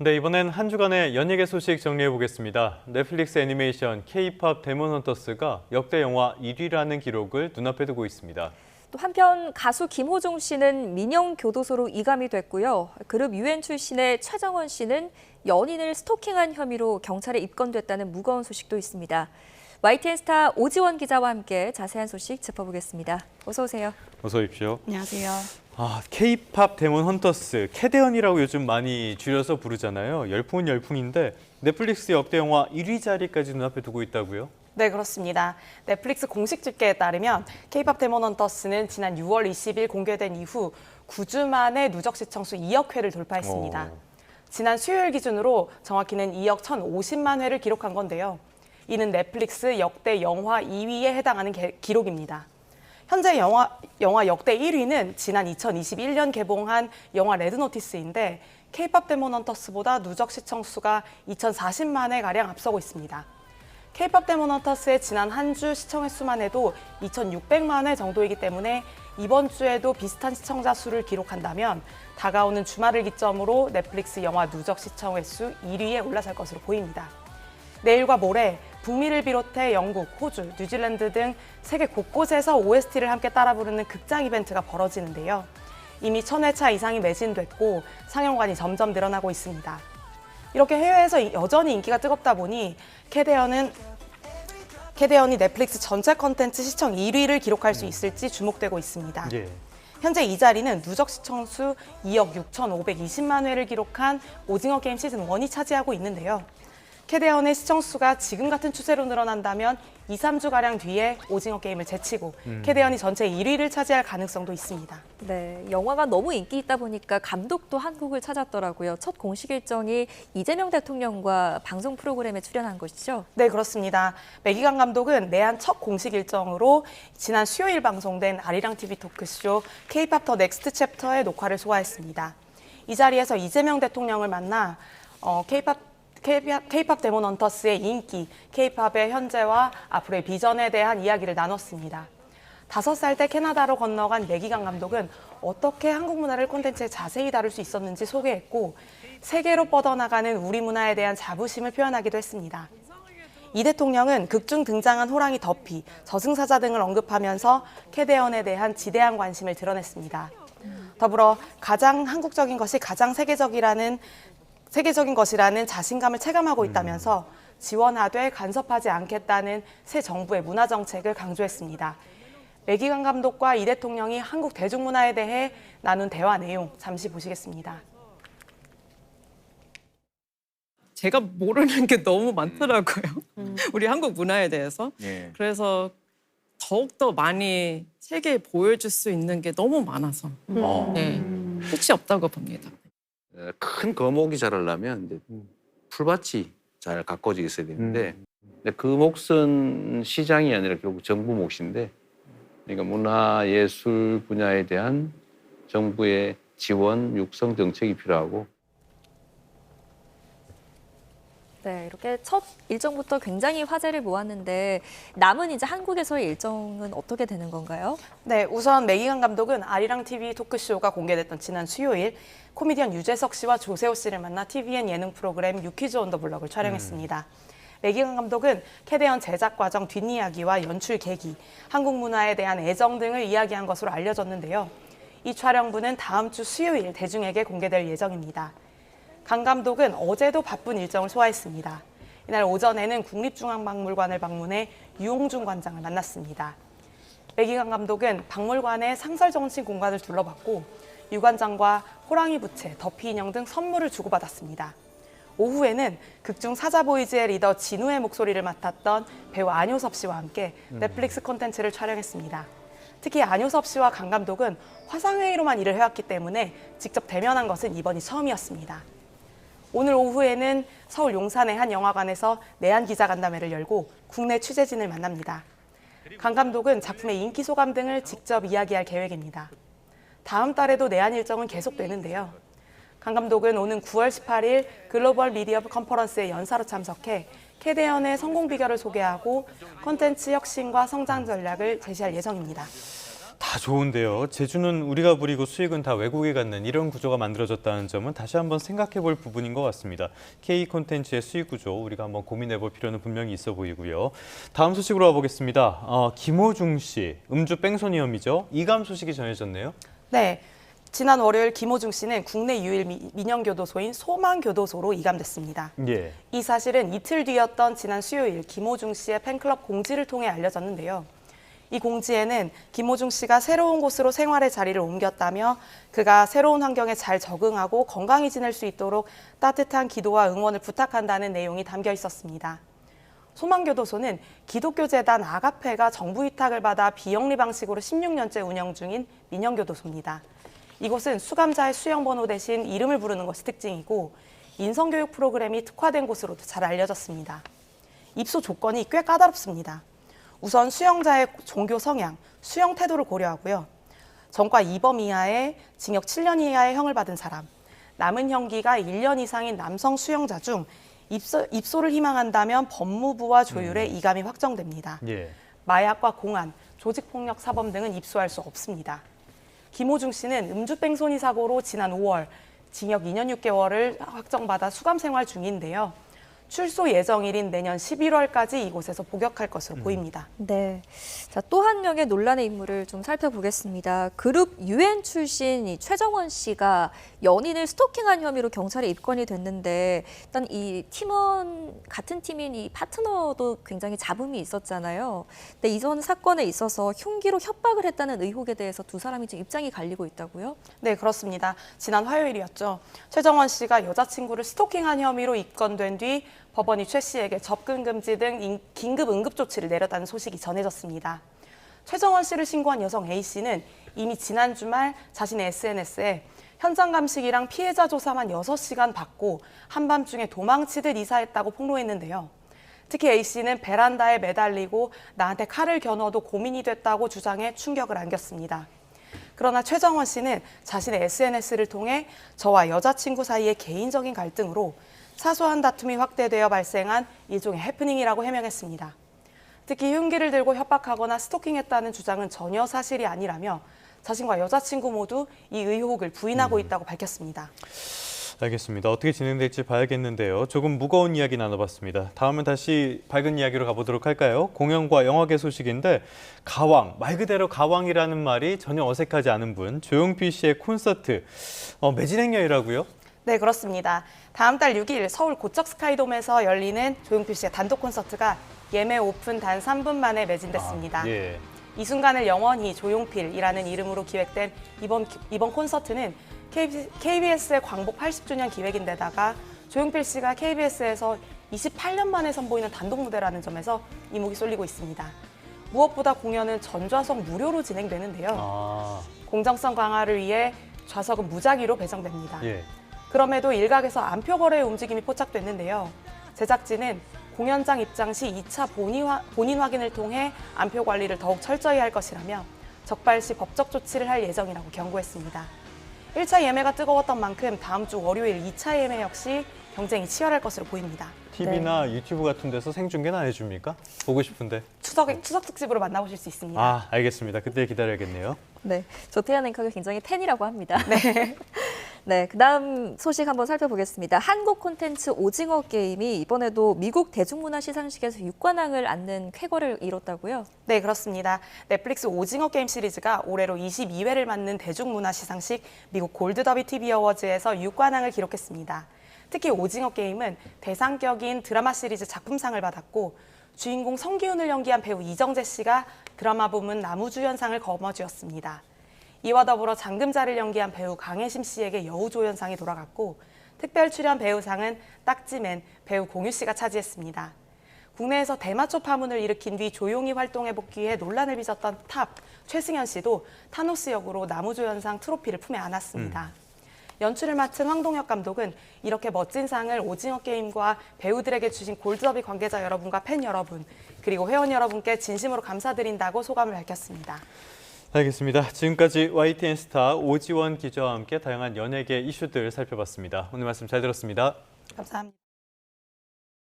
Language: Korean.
네, 이번엔 한 주간의 연예계 소식 정리해 보겠습니다. 넷플릭스 애니메이션 K-팝 데몬 헌터스가 역대 영화 1위라는 기록을 눈앞에 두고 있습니다. 또 한편 가수 김호중 씨는 민영 교도소로 이감이 됐고요. 그룹 유엔 출신의 최정원 씨는 연인을 스토킹한 혐의로 경찰에 입건됐다는 무거운 소식도 있습니다. YTN 스타 오지원 기자와 함께 자세한 소식 짚어보겠습니다. 어서 오세요. 어서 오십시오. 안녕하세요. K-팝 데몬 헌터스, 캐대언이라고 요즘 많이 줄여서 부르잖아요. 열풍은 열풍인데 넷플릭스 역대 영화 1위 자리까지 눈앞에 두고 있다고요? 네, 그렇습니다. 넷플릭스 공식 집계에 따르면 K-팝 데몬 헌터스는 지난 6월 20일 공개된 이후 9주 만에 누적 시청수 2억 회를 돌파했습니다. 지난 수요일 기준으로 정확히는 2억 1,050만 회를 기록한 건데요. 이는 넷플릭스 역대 영화 2위에 해당하는 기록입니다. 현재 영화 역대 1위는 지난 2021년 개봉한 영화 레드노티스인데 K-팝 데몬 헌터스보다 누적 시청수가 2,040만 회가량 앞서고 있습니다. K-팝 데몬 헌터스의 지난 한 주 시청 횟수만 해도 2,600만 회 정도이기 때문에 이번 주에도 비슷한 시청자 수를 기록한다면 다가오는 주말을 기점으로 넷플릭스 영화 누적 시청 횟수 1위에 올라설 것으로 보입니다. 내일과 모레 북미를 비롯해 영국, 호주, 뉴질랜드 등 세계 곳곳에서 OST를 함께 따라 부르는 극장 이벤트가 벌어지는데요. 이미 1,000회차 이상이 매진됐고 상영관이 점점 늘어나고 있습니다. 이렇게 해외에서 여전히 인기가 뜨겁다 보니 캐대언이 넷플릭스 전체 컨텐츠 시청 1위를 기록할 수 있을지 주목되고 있습니다. 예. 현재 이 자리는 누적 시청수 2억 6,520만 회를 기록한 오징어 게임 시즌 1이 차지하고 있는데요. 캐대언의 시청수가 지금 같은 추세로 늘어난다면 2, 3주가량 뒤에 오징어 게임을 제치고 캐대언이 전체 1위를 차지할 가능성도 있습니다. 네, 영화가 너무 인기 있다 보니까 감독도 한국을 찾았더라고요. 첫 공식 일정이 이재명 대통령과 방송 프로그램에 출연한 것이죠? 네, 그렇습니다. 매기강 감독은 내한 첫 공식 일정으로 지난 수요일 방송된 아리랑 TV 토크쇼 K-팝 더 넥스트 챕터의 녹화를 소화했습니다. 이 자리에서 이재명 대통령을 만나 K-팝 데몬 헌터스의 인기, K-팝의 현재와 앞으로의 비전에 대한 이야기를 나눴습니다. 5살 때 캐나다로 건너간 매기강 감독은 어떻게 한국 문화를 콘텐츠에 자세히 다룰 수 있었는지 소개했고 세계로 뻗어나가는 우리 문화에 대한 자부심을 표현하기도 했습니다. 이 대통령은 극중 등장한 호랑이 더피, 저승사자 등을 언급하면서 캐대언에 대한 지대한 관심을 드러냈습니다. 더불어 가장 한국적인 것이 가장 세계적인 것이라는 자신감을 체감하고 있다면서 지원하되 간섭하지 않겠다는 새 정부의 문화 정책을 강조했습니다. 매기강 감독과 이 대통령이 한국 대중문화에 대해 나눈 대화 내용 잠시 보시겠습니다. 제가 모르는 게 너무 많더라고요. 우리 한국 문화에 대해서. 예. 그래서 더욱더 많이 세계에 보여줄 수 있는 게 너무 많아서 네, 끝이 없다고 봅니다. 큰 거목이 자라려면 이제 풀밭이 잘 가꿔져 있어야 되는데 근데 그 몫은 시장이 아니라 결국 정부 몫인데 그러니까 문화예술 분야에 대한 정부의 지원, 육성 정책이 필요하고 네, 이렇게 첫 일정부터 굉장히 화제를 모았는데 남은 이제 한국에서의 일정은 어떻게 되는 건가요? 네, 우선 매기강 감독은 아리랑 TV 토크쇼가 공개됐던 지난 수요일 코미디언 유재석 씨와 조세호 씨를 만나 TVN 예능 프로그램 유퀴즈 온 더 블럭을 촬영했습니다. 매기강 감독은 캐대언 제작 과정 뒷이야기와 연출 계기, 한국 문화에 대한 애정 등을 이야기한 것으로 알려졌는데요. 이 촬영부는 다음 주 수요일 대중에게 공개될 예정입니다. 강 감독은 어제도 바쁜 일정을 소화했습니다. 이날 오전에는 국립중앙박물관을 방문해 유홍준 관장을 만났습니다. 매기강 감독은 박물관의 상설정신 공간을 둘러봤고 유 관장과 호랑이 부채, 더피 인형 등 선물을 주고받았습니다. 오후에는 극중 사자보이즈의 리더 진우의 목소리를 맡았던 배우 안효섭 씨와 함께 넷플릭스 콘텐츠를 촬영했습니다. 특히 안효섭 씨와 강 감독은 화상회의로만 일을 해왔기 때문에 직접 대면한 것은 이번이 처음이었습니다. 오늘 오후에는 서울 용산의 한 영화관에서 내한 기자간담회를 열고 국내 취재진을 만납니다. 강 감독은 작품의 인기 소감 등을 직접 이야기할 계획입니다. 다음 달에도 내한 일정은 계속되는데요. 강 감독은 오는 9월 18일 글로벌 미디어 컨퍼런스에 연사로 참석해 캐대언의 성공 비결을 소개하고 콘텐츠 혁신과 성장 전략을 제시할 예정입니다. 다 좋은데요. 제주는 우리가 부리고 수익은 다 외국에 갖는 이런 구조가 만들어졌다는 점은 다시 한번 생각해 볼 부분인 것 같습니다. K 콘텐츠의 수익 구조 우리가 한번 고민해 볼 필요는 분명히 있어 보이고요. 다음 소식으로 와보겠습니다. 김호중 씨, 음주 뺑소니 혐의죠. 이감 소식이 전해졌네요. 네. 지난 월요일 김호중 씨는 국내 유일 민영교도소인 소망교도소로 이감됐습니다. 예. 이 사실은 이틀 뒤였던 지난 수요일 김호중 씨의 팬클럽 공지를 통해 알려졌는데요. 이 공지에는 김호중 씨가 새로운 곳으로 생활의 자리를 옮겼다며 그가 새로운 환경에 잘 적응하고 건강히 지낼 수 있도록 따뜻한 기도와 응원을 부탁한다는 내용이 담겨 있었습니다. 소망교도소는 기독교재단 아가페가 정부 위탁을 받아 비영리 방식으로 16년째 운영 중인 민영교도소입니다. 이곳은 수감자의 수용번호 대신 이름을 부르는 것이 특징이고 인성교육 프로그램이 특화된 곳으로도 잘 알려졌습니다. 입소 조건이 꽤 까다롭습니다. 우선 수용자의 종교 성향, 수용 태도를 고려하고요. 전과 2범 이하의 징역 7년 이하의 형을 받은 사람, 남은 형기가 1년 이상인 남성 수용자 중 입소를 희망한다면 법무부와 조율에 이감이 확정됩니다. 예. 마약과 공안, 조직폭력 사범 등은 입소할 수 없습니다. 김호중 씨는 음주뺑소니 사고로 지난 5월 징역 2년 6개월을 확정받아 수감 생활 중인데요. 출소 예정일인 내년 11월까지 이곳에서 복역할 것으로 보입니다. 네. 자, 또 한 명의 논란의 인물을 좀 살펴보겠습니다. 그룹 UN 출신 이 최정원 씨가 연인을 스토킹한 혐의로 경찰에 입건이 됐는데 일단 이 팀원 같은 팀인 이 파트너도 굉장히 잡음이 있었잖아요. 근데 이전 사건에 있어서 흉기로 협박을 했다는 의혹에 대해서 두 사람이 지금 입장이 갈리고 있다고요? 네, 그렇습니다. 지난 화요일이었죠. 최정원 씨가 여자친구를 스토킹한 혐의로 입건된 뒤 법원이 최 씨에게 접근 금지 등 긴급 응급 조치를 내렸다는 소식이 전해졌습니다. 최정원 씨를 신고한 여성 A 씨는 이미 지난 주말 자신의 SNS에 현장 감식이랑 피해자 조사만 6시간 받고 한밤중에 도망치듯 이사했다고 폭로했는데요. 특히 A 씨는 베란다에 매달리고 나한테 칼을 겨눠도 고민이 됐다고 주장해 충격을 안겼습니다. 그러나 최정원 씨는 자신의 SNS를 통해 저와 여자친구 사이의 개인적인 갈등으로 사소한 다툼이 확대되어 발생한 일종의 해프닝이라고 해명했습니다. 특히 흉기를 들고 협박하거나 스토킹했다는 주장은 전혀 사실이 아니라며 자신과 여자친구 모두 이 의혹을 부인하고 있다고 밝혔습니다. 알겠습니다. 어떻게 진행될지 봐야겠는데요. 조금 무거운 이야기 나눠봤습니다. 다음은 다시 밝은 이야기로 가보도록 할까요? 공연과 영화계 소식인데 가왕, 말 그대로 가왕이라는 말이 전혀 어색하지 않은 분, 조용필 씨의 콘서트, 매진행렬이라고요? 네, 그렇습니다. 다음 달 6일 서울 고척 스카이돔에서 열리는 조용필 씨의 단독 콘서트가 예매 오픈 단 3분 만에 매진됐습니다. 예. 이 순간을 영원히 조용필이라는 이름으로 기획된 이번 콘서트는 KBS의 광복 80주년 기획인데다가 조용필 씨가 KBS에서 28년 만에 선보이는 단독 무대라는 점에서 이목이 쏠리고 있습니다. 무엇보다 공연은 전좌석 무료로 진행되는데요. 공정성 강화를 위해 좌석은 무작위로 배정됩니다. 예. 그럼에도 일각에서 안표 거래의 움직임이 포착됐는데요. 제작진은 공연장 입장 시 2차 본인 확인을 통해 안표 관리를 더욱 철저히 할 것이라며 적발 시 법적 조치를 할 예정이라고 경고했습니다. 1차 예매가 뜨거웠던 만큼 다음 주 월요일 2차 예매 역시 경쟁이 치열할 것으로 보입니다. TV나 유튜브 같은 데서 생중계는 안 해줍니까? 보고 싶은데. 추석 특집으로 만나보실 수 있습니다. 알겠습니다. 그때 기다려야겠네요. 네, 조태현 앵커가 굉장히 팬이라고 합니다. 네. 네, 그다음 소식 한번 살펴보겠습니다. 한국 콘텐츠 오징어 게임이 이번에도 미국 대중문화 시상식에서 6관왕을 안는 쾌거를 이뤘다고요? 네, 그렇습니다. 넷플릭스 오징어 게임 시리즈가 올해로 22회를 맞는 대중문화 시상식 미국 골드더비 TV 어워즈에서 6관왕을 기록했습니다. 특히 오징어 게임은 대상격인 드라마 시리즈 작품상을 받았고 주인공 성기훈을 연기한 배우 이정재 씨가 드라마 부문 나무주연상을 거머쥐었습니다. 이와 더불어 장금자를 연기한 배우 강혜심 씨에게 여우조연상이 돌아갔고 특별 출연 배우상은 딱지맨 배우 공유 씨가 차지했습니다. 국내에서 대마초 파문을 일으킨 뒤 조용히 활동에 복귀해 논란을 빚었던 탑 최승현 씨도 타노스 역으로 나무조연상 트로피를 품에 안았습니다. 연출을 맡은 황동혁 감독은 이렇게 멋진 상을 오징어 게임과 배우들에게 주신 골드더비 관계자 여러분과 팬 여러분 그리고 회원 여러분께 진심으로 감사드린다고 소감을 밝혔습니다. 알겠습니다. 지금까지 YTN 스타 오지원 기자와 함께 다양한 연예계 이슈들 살펴봤습니다. 오늘 말씀 잘 들었습니다. 감사합니다.